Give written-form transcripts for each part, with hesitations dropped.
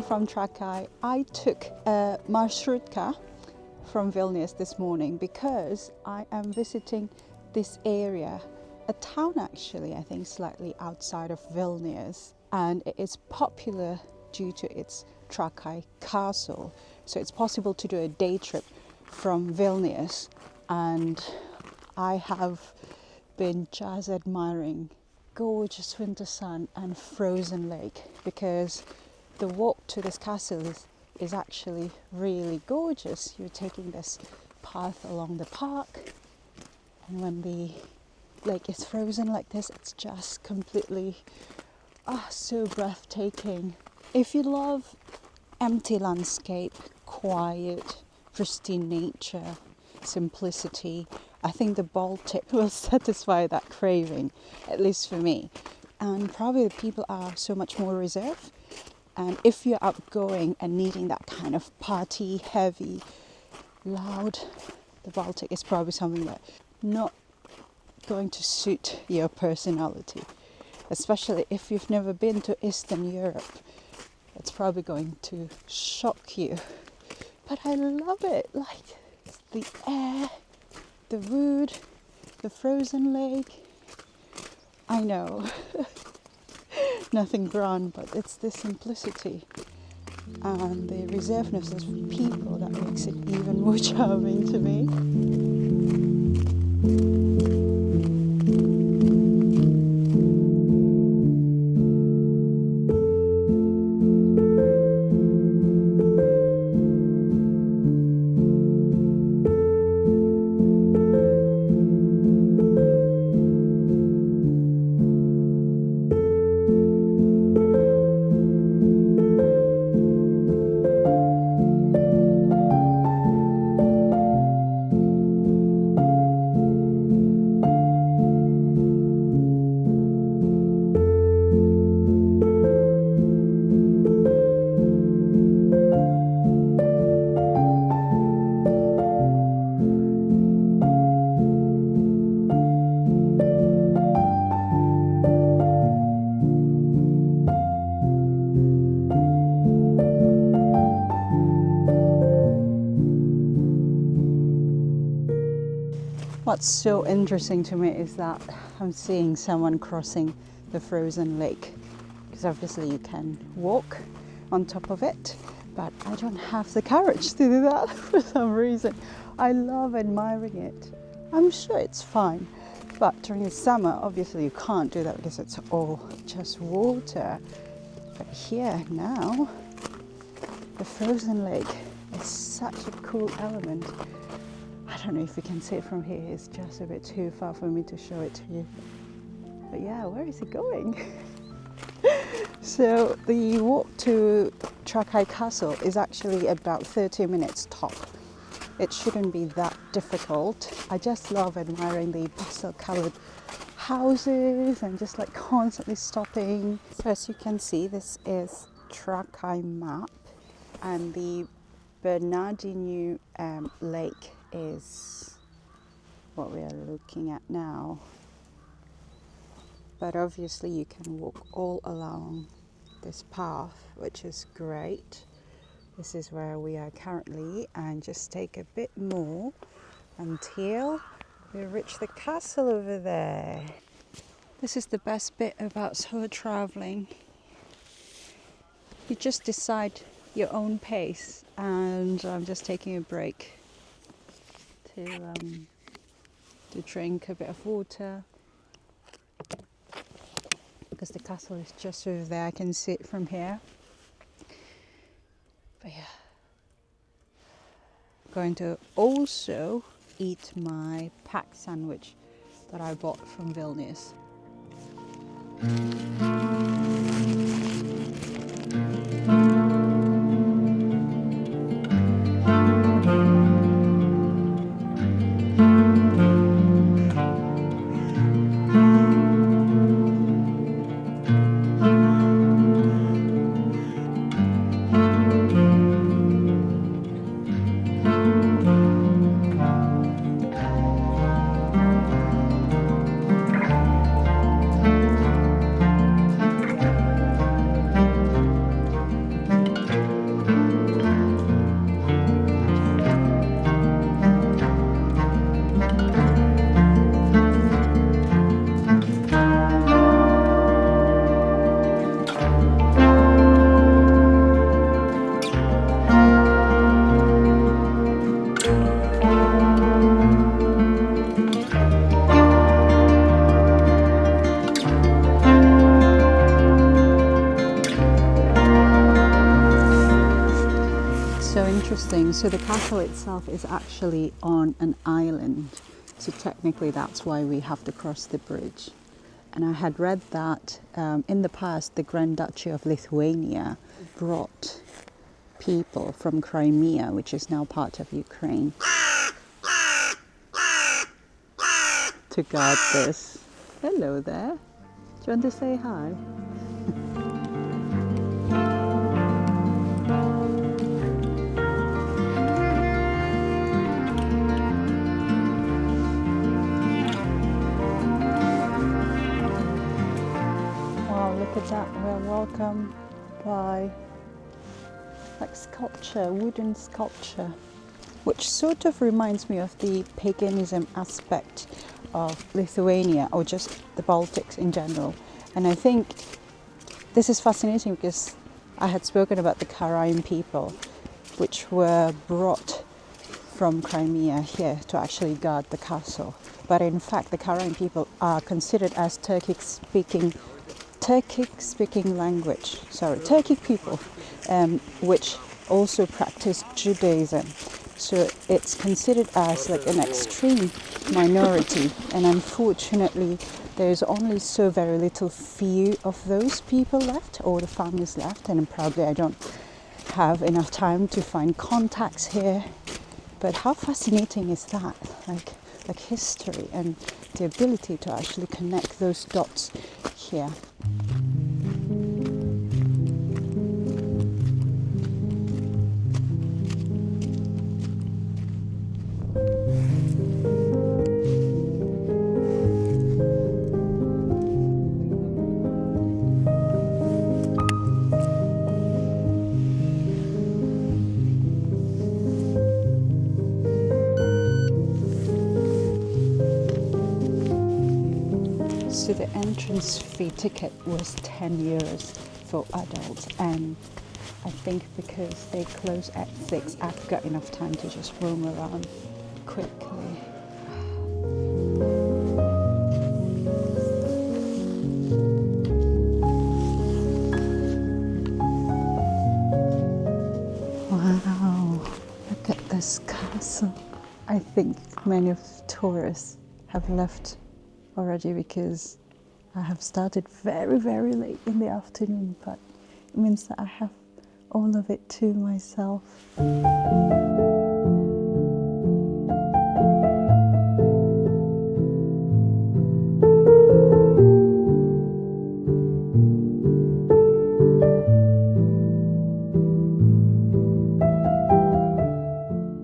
from Trakai. I took a marshrutka from Vilnius this morning because I am visiting this area, a town actually, I think slightly outside of Vilnius, and it is popular due to its Trakai castle. So it's possible to do a day trip from Vilnius, and I have been just admiring gorgeous winter sun and frozen lake, because the walk to this castle is actually really gorgeous. You're taking this path along the park, and when the lake is frozen like this, it's just completely so breathtaking. If you love empty landscape, quiet, pristine nature, simplicity, I think the Baltic will satisfy that craving, at least for me. And probably the people are so much more reserved. And if you're outgoing and needing that kind of party, heavy, loud, the Baltic is probably something that not going to suit your personality. Especially if you've never been to Eastern Europe, it's probably going to shock you. But I love it, like the air, the wood, the frozen lake. I know, nothing grand, but it's the simplicity and the reservedness of people that makes it even more charming to me. What's so interesting to me is that I'm seeing someone crossing the frozen lake, because obviously you can walk on top of it, but I don't have the courage to do that for some reason. I love admiring it. I'm sure it's fine, but during the summer obviously you can't do that because it's all just water. But here now, the frozen lake is such a cool element. I don't know if you can see it from here, it's just a bit too far for me to show it to you. But yeah, where is it going? So the walk to Trakai Castle is actually about 30 minutes top. It shouldn't be that difficult. I just love admiring the pastel-colored houses and just like constantly stopping. So as you can see, this is Trakai map, and the Bernardinu Lake is what we are looking at now. But obviously you can walk all along this path, which is great. This is where we are currently, and just take a bit more until we reach the castle over there. This is the best bit about solo traveling. You just decide your own pace, and I'm just taking a break to drink a bit of water, because the castle is just over there. I can see it from here. But yeah, I'm going to also eat my packed sandwich that I bought from Vilnius. interesting. So the castle itself is actually on an island. So technically that's why we have to cross the bridge. And I had read that in the past the Grand Duchy of Lithuania brought people from Crimea, which is now part of Ukraine, to guard this. Hello there. Do you want to say hi? Wow, look at that. We're welcomed by like sculpture, wooden sculpture, which sort of reminds me of the paganism aspect of Lithuania or just the Baltics in general. And I think this is fascinating because I had spoken about the Karaim people, which were brought from Crimea here to actually guard the castle. But in fact, the Karaim people are considered as Turkic speaking language, Turkic people, which also practice Judaism. So it's considered as like an extreme minority, and unfortunately there's only so very little few of those people left, or the families left, and probably I don't have enough time to find contacts here. But how fascinating is that? Like history and the ability to actually connect those dots here. So the entrance fee ticket was 10 euros for adults, and I think because they close at 6, I've got enough time to just roam around quickly. Wow, look at this castle. I think many of the tourists have left already because I have started very, very late in the afternoon, but it means that I have all of it to myself.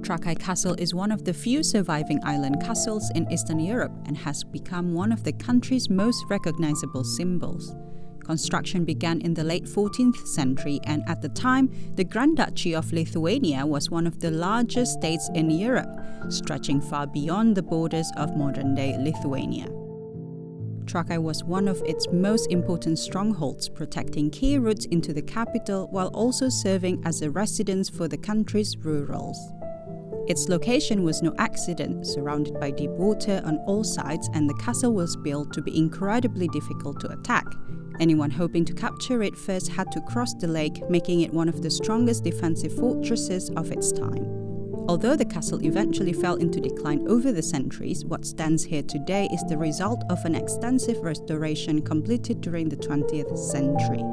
Trakai Castle is one of the few surviving island castles in Eastern Europe and has become one of the country's most recognizable symbols. Construction began in the late 14th century, and at the time, the Grand Duchy of Lithuania was one of the largest states in Europe, stretching far beyond the borders of modern-day Lithuania. Trakai was one of its most important strongholds, protecting key routes into the capital while also serving as a residence for the country's rurals. Its location was no accident, surrounded by deep water on all sides, and the castle was built to be incredibly difficult to attack. Anyone hoping to capture it first had to cross the lake, making it one of the strongest defensive fortresses of its time. Although the castle eventually fell into decline over the centuries, what stands here today is the result of an extensive restoration completed during the 20th century.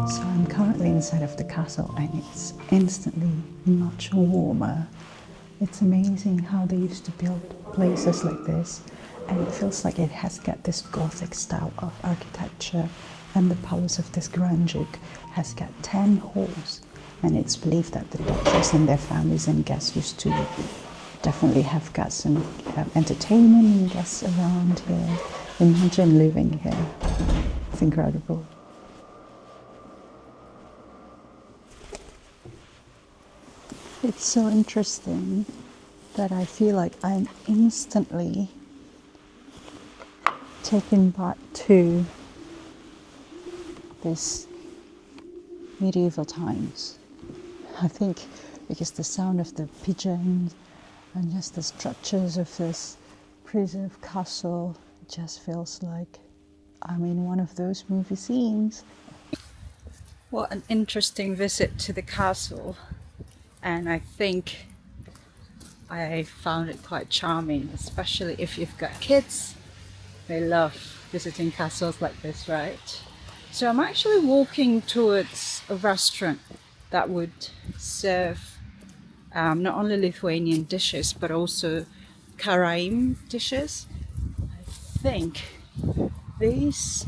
So I'm currently inside of the castle and it's instantly much warmer. It's amazing how they used to build places like this, and it feels like it has got this Gothic style of architecture, and the palace of this Grand Duke has got 10 halls, and it's believed that the Duchess and their families and guests used to definitely have got some entertainment and guests around here. Imagine living here. It's incredible. It's so interesting that I feel like I'm instantly taken back to this medieval times. I think because the sound of the pigeons and just the structures of this preserved castle just feels like I'm in one of those movie scenes. What an interesting visit to the castle, and I think I found it quite charming, especially if you've got kids. They love visiting castles like this, right? So I'm actually walking towards a restaurant that would serve not only Lithuanian dishes but also Karaim dishes. I think these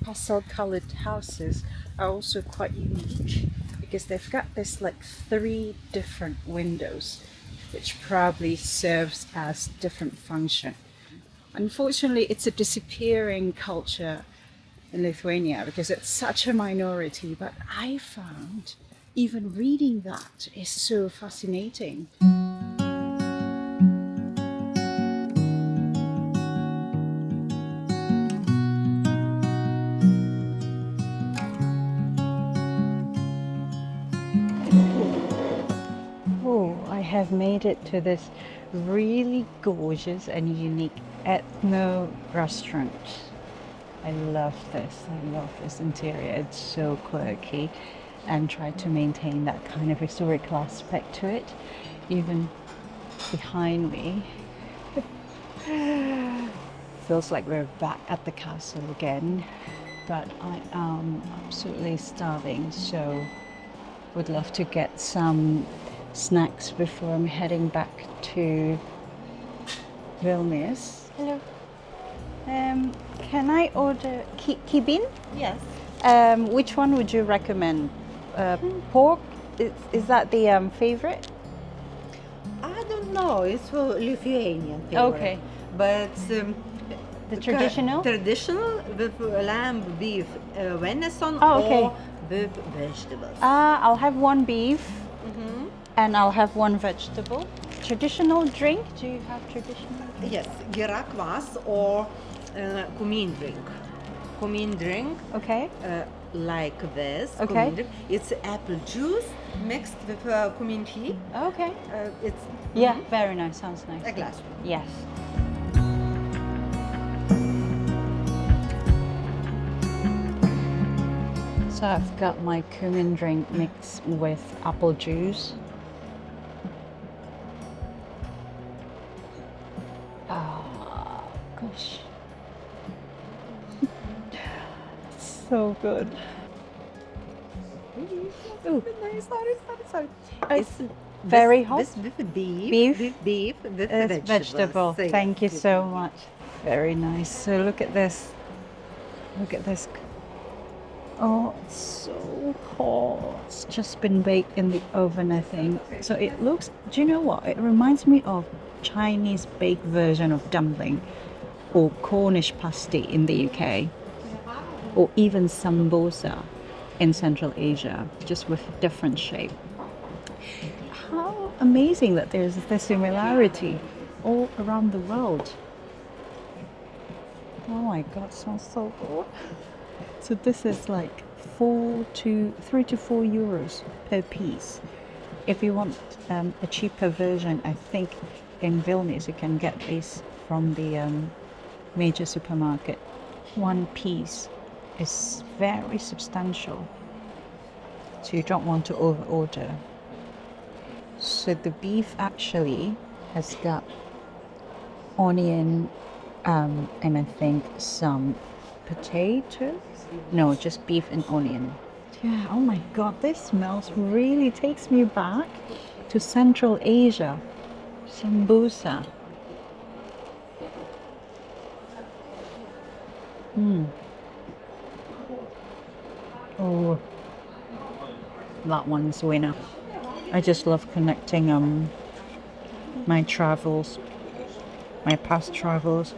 pastel-colored houses are also quite unique because they've got this like 3 different windows, which probably serves as different function. Unfortunately, it's a disappearing culture in Lithuania because it's such a minority, but I found even reading that is so fascinating. Oh, I have made it to this really gorgeous and unique ethno restaurant. I love this interior. It's so quirky and try to maintain that kind of historical aspect to it. Even behind me, feels like we're back at the castle again, but I am absolutely starving, so would love to get some snacks before I'm heading back to Vilnius. Hello. Can I order kibin? Yes. Which one would you recommend? Pork? Is that the favorite? I don't know. It's for Lithuanian favorite. Okay. But The traditional? Traditional with lamb, beef, venison, Oh, okay. or with vegetables. I'll have one beef Mhm. and I'll have one vegetable. Traditional drink? Do you have traditional? Yes, gira kvass or kumin drink. Kumin drink Okay. like this. Okay. Kumin drink. It's apple juice mixed with kumin tea. Okay. It's Yeah, very nice. Sounds nice. a glass. Yes. So I've got my cumin drink mixed with apple juice. Oh, gosh. So good. Ooh. Sorry. It's very with, hot. With beef. Beef? With beef. With It's vegetable. So, Thank you yes. so much. Very nice. So look at this. Look at this. Oh, it's so hot. It's just been baked in the oven, I think. So it looks, do you know what? It reminds me of Chinese baked version of dumpling or Cornish pasty in the UK, or even sambosa in Central Asia, just with a different shape. How amazing that there's this similarity all around the world. Oh my god, smells so good. So this is like 3 to 4 euros per piece. If you want a cheaper version, I think in Vilnius you can get this from the major supermarket. One piece is very substantial, so you don't want to over order. So the beef actually has got onion and I think some potato. No, just beef and onion. Yeah, oh my god, this smells really takes me back to Central Asia. Sambusa. Oh, that one's winner. I just love connecting my travels, my past travels,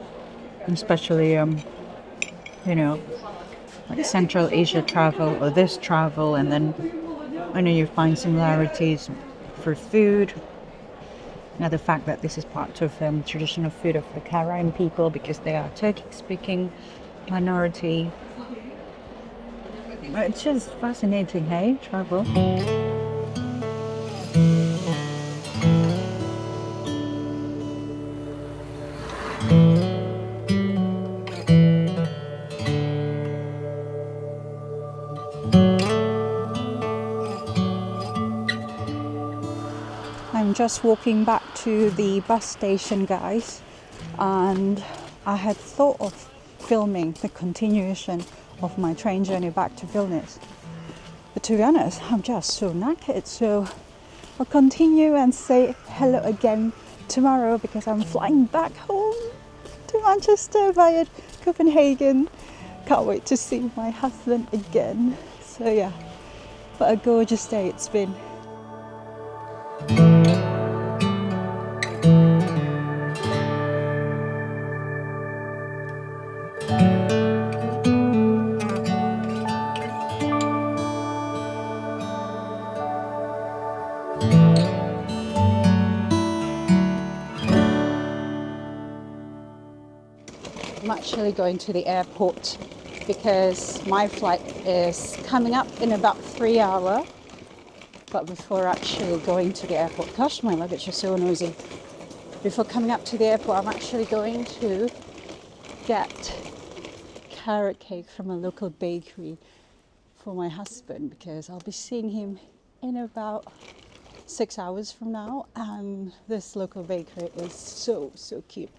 especially you know, like Central Asia travel or this travel, and then I know you find similarities for food. Now the fact that this is part of traditional food of the Karaim people because they are Turkic-speaking minority. It's just fascinating, hey, travel. just walking back to the bus station, guys, and I had thought of filming the continuation of my train journey back to Vilnius. But to be honest, I'm just so knackered, so I'll continue and say hello again tomorrow because I'm flying back home to Manchester via Copenhagen. Can't wait to see my husband again. So yeah, what a gorgeous day it's been. I'm actually going to the airport because my flight is coming up in about 3 hours. But before actually going to the airport, gosh, my luggage is so noisy. Before coming up to the airport, I'm actually going to get carrot cake from a local bakery for my husband because I'll be seeing him in about 6 hours from now, and this local bakery is so cute.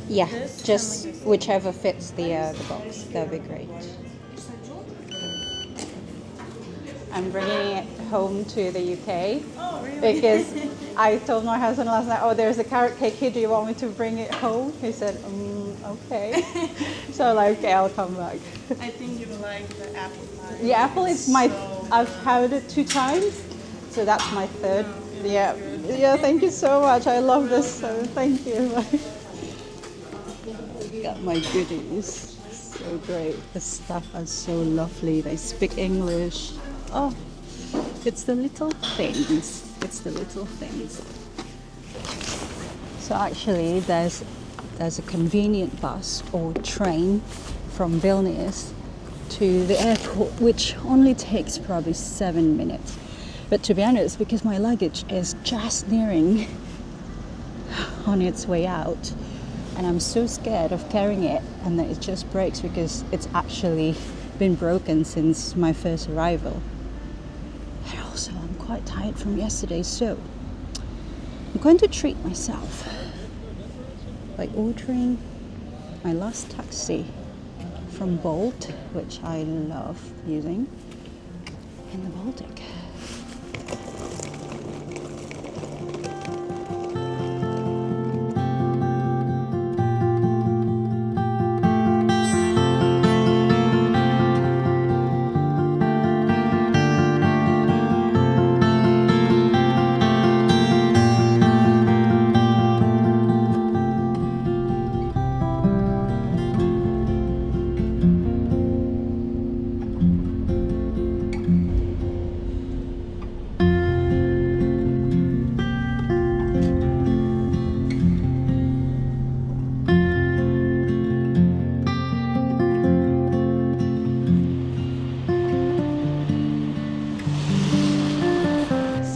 Yeah, just whichever fits the box, that'd be great. I'm bringing it home to the UK. Oh, really? Because I told my husband last night, oh, there's a carrot cake here, do you want me to bring it home? He said, okay. So I'm like, okay, I'll come back. I think you like the apple pie. The apple is I've had it 2 times, so that's my third. Yeah, thank you so much. I love this, so thank you. Got my goodies. So great. The staff are so lovely. They speak English. Oh, it's the little things. It's the little things. So actually, there's a convenient bus or train from Vilnius to the airport, which only takes probably 7 minutes. But to be honest, because my luggage is just nearing on its way out, and I'm so scared of carrying it and that it just breaks because it's actually been broken since my first arrival. And also I'm quite tired from yesterday, so I'm going to treat myself by ordering my last taxi from Bolt, which I love using, in the Baltic.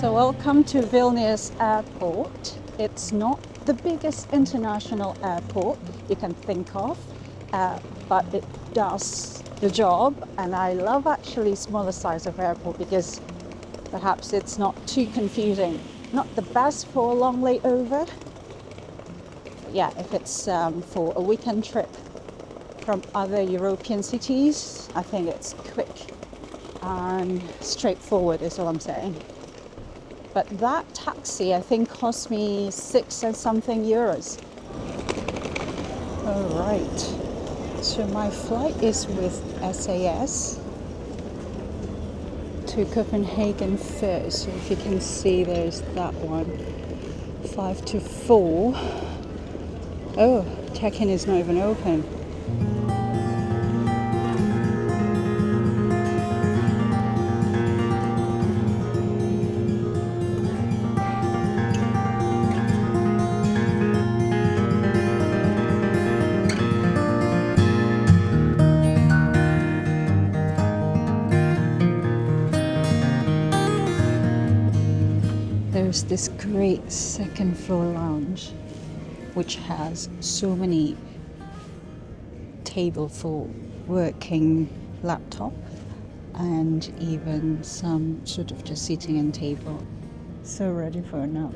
Welcome to Vilnius Airport. It's not the biggest international airport you can think of, but it does the job, and I love actually smaller size of airport because perhaps it's not too confusing. Not the best for a long layover, but yeah, if it's for a weekend trip from other European cities, I think it's quick and straightforward is all I'm saying. But that taxi, I think, cost me 6 and something euros. All right. So my flight is with SAS to Copenhagen first. So if you can see, there's that one. 5 to 4. Oh, check-in is not even open. There's this great second floor lounge which has so many table for working laptop and even some sort of just sitting and table. So ready for a nap.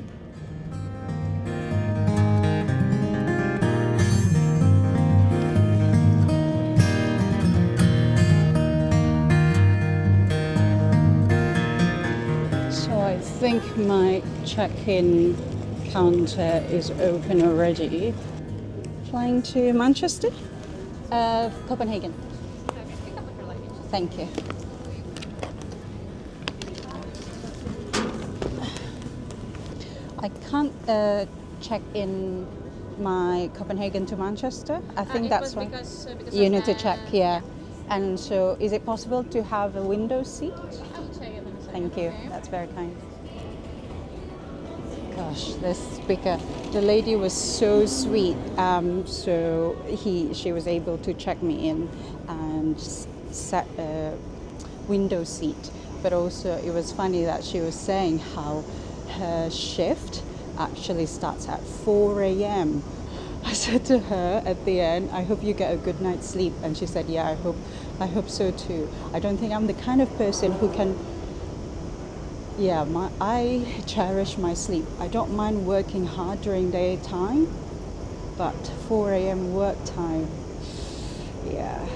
I think my check-in counter is open already. Flying to Manchester? Copenhagen. Thank you. I can't check in my Copenhagen to Manchester. I think that's why because you need to check, yeah. And so is it possible to have a window seat? Thank you. That's very kind. Gosh, this speaker, the lady was so sweet. So she was able to check me in and set a window seat. But also, it was funny that she was saying how her shift actually starts at 4 a.m. I said to her at the end, I hope you get a good night's sleep. And she said, yeah, I hope so too. I don't think I'm the kind of person who can. Yeah, I cherish my sleep. I don't mind working hard during daytime, but 4 a.m. work time, yeah.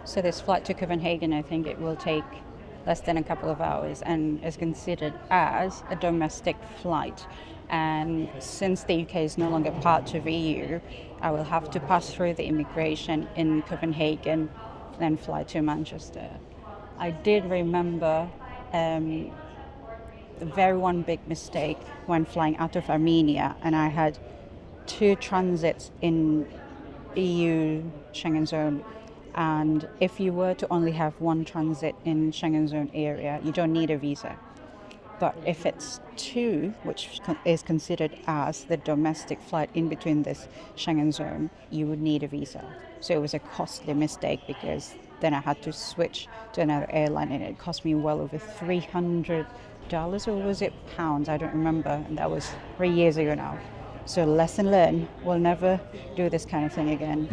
So this flight to Copenhagen, I think it will take less than a couple of hours and is considered as a domestic flight. And since the UK is no longer part of EU, I will have to pass through the immigration in Copenhagen, then fly to Manchester. I did remember a very one big mistake when flying out of Armenia, and I had 2 transits in EU Schengen zone. And if you were to only have 1 transit in Schengen zone area, you don't need a visa. But if it's 2, which is considered as the domestic flight in between this Schengen zone, you would need a visa. So it was a costly mistake because then I had to switch to another airline and it cost me well over $300, or was it pounds? I don't remember. And that was 3 years ago now. So lesson learned, we'll never do this kind of thing again.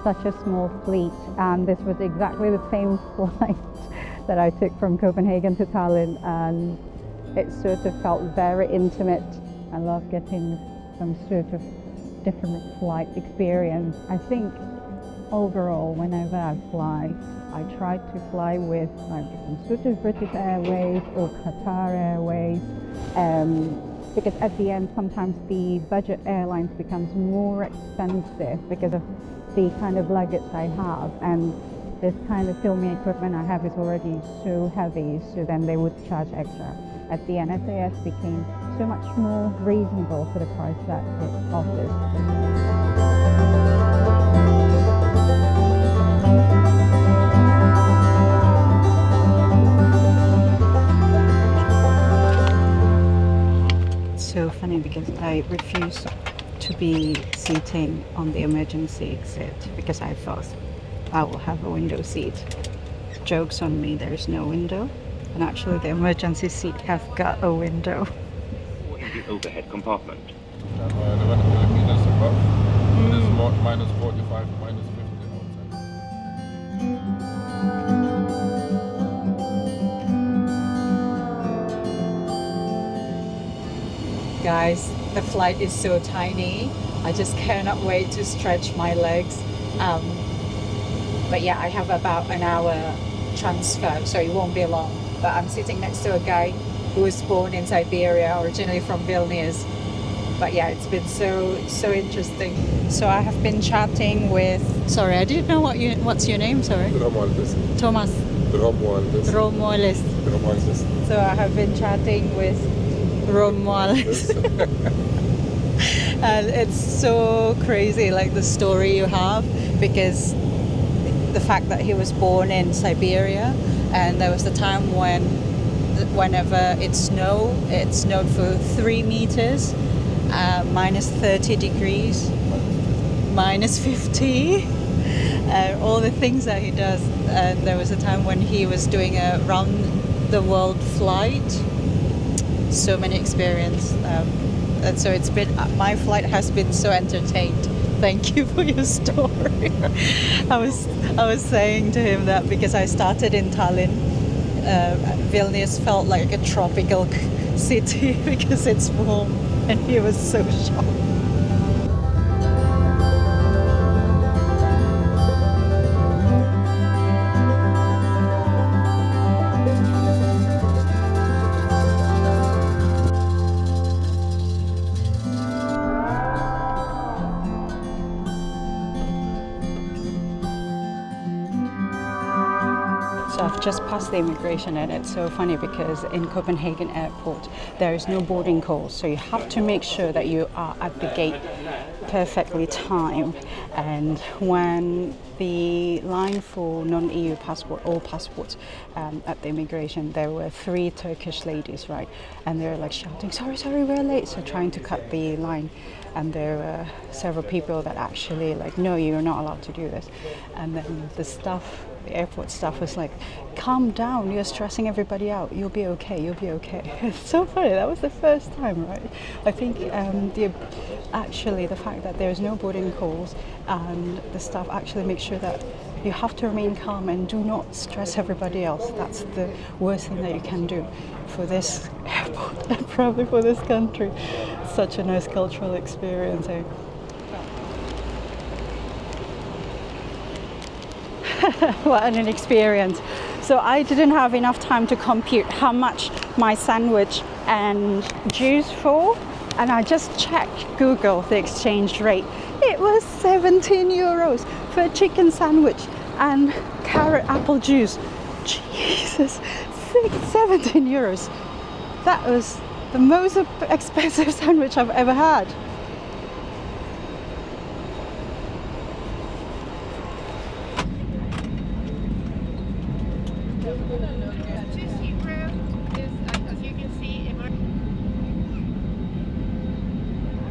Such a small fleet, and this was exactly the same flight that I took from Copenhagen to Tallinn, and it sort of felt very intimate. I love getting some sort of different flight experience. I think overall, whenever I fly, I try to fly with like some sort of British Airways or Qatar Airways, because at the end sometimes the budget airlines becomes more expensive because of the kind of luggage I have, and this kind of filming equipment I have is already so heavy, so then they would charge extra. At the end, SAS became so much more reasonable for the price that it offers. So funny because I refused to be sitting on the emergency exit because I thought I will have a window seat. Joke's on me, there is no window, and actually the emergency seat have got a window. In the overhead compartment. above. It's more minus 45, minus 50 outside. Guys, the flight is so tiny. I just cannot wait to stretch my legs. But yeah, I have about an hour transfer, so it won't be long. But I'm sitting next to a guy who was born in Siberia, originally from Vilnius. But yeah, it's been so interesting. So I have been chatting with. Sorry, I didn't know what's your name. Sorry. Romualdus. Thomas Romualdus. Romualdus. Romualdus. So I have been chatting with Romualdus. And it's so crazy, like the story you have, because the fact that he was born in Siberia, and there was the time when, whenever it snowed for 3 meters, minus 30 degrees, minus 50, all the things that he does. And there was a time when he was doing a round the world flight. So many experience, and so it's been, my flight has been so entertained. Thank you for your story. I was saying to him that because I started in Tallinn, Vilnius felt like a tropical city because it's warm, and he was so shocked. So I've just passed the immigration, and it's so funny because in Copenhagen airport there is no boarding call, so you have to make sure that you are at the gate perfectly timed. And when the line for non-EU passport, all passports at the immigration, there were 3 Turkish ladies, right? And they were like shouting, sorry, we're late, so trying to cut the line. And there were several people that actually like, no, you're not allowed to do this. And then the airport staff was like, calm down, you're stressing everybody out, you'll be okay. It's so funny, that was the first time, right? I think the fact that there's no boarding calls and the staff actually make sure that you have to remain calm and do not stress everybody else. That's the worst thing that you can do for this airport and probably for this country. Such a nice cultural experience. What an experience. So I didn't have enough time to compute how much my sandwich and juice for, and I just checked Google the exchange rate. It was 17 euros for a chicken sandwich and carrot apple juice. Jesus, 17 euros. That was the most expensive sandwich I've ever had.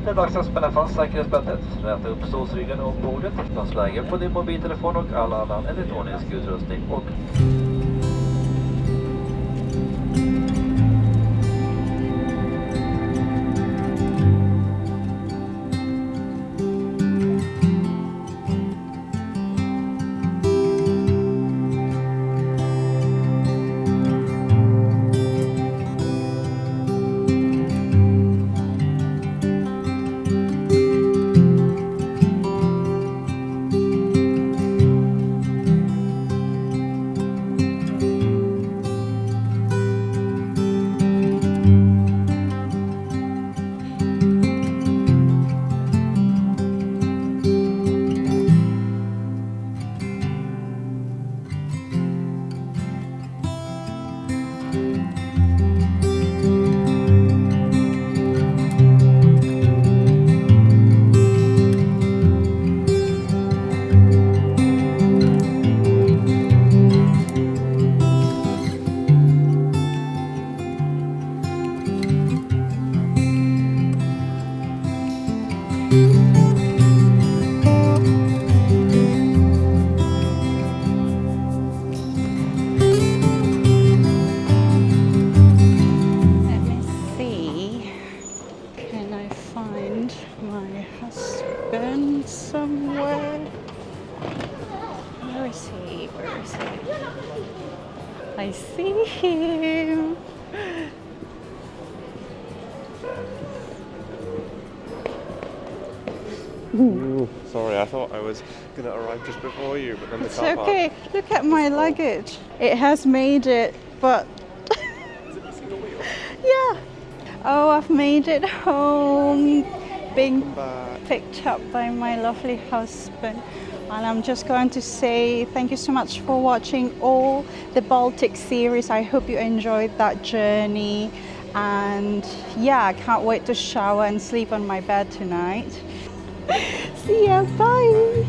Det är dags att spänna fast säkerhetsbältet, räta upp stålryggen och bordet, ta läge på din mobiltelefon och all annan elektronisk utrustning och see. Where is he? I see him. Ooh, sorry, I thought I was going to arrive just before you, but then the It's car park. okay. Look at my luggage. It has made it, but Is it missing a wheel? yeah. Oh, I've made it home. Being Come back. picked up by my lovely husband. And I'm just going to say thank you so much for watching all the Baltic series. I hope you enjoyed that journey. And yeah, I can't wait to shower and sleep on my bed tonight. See ya, bye.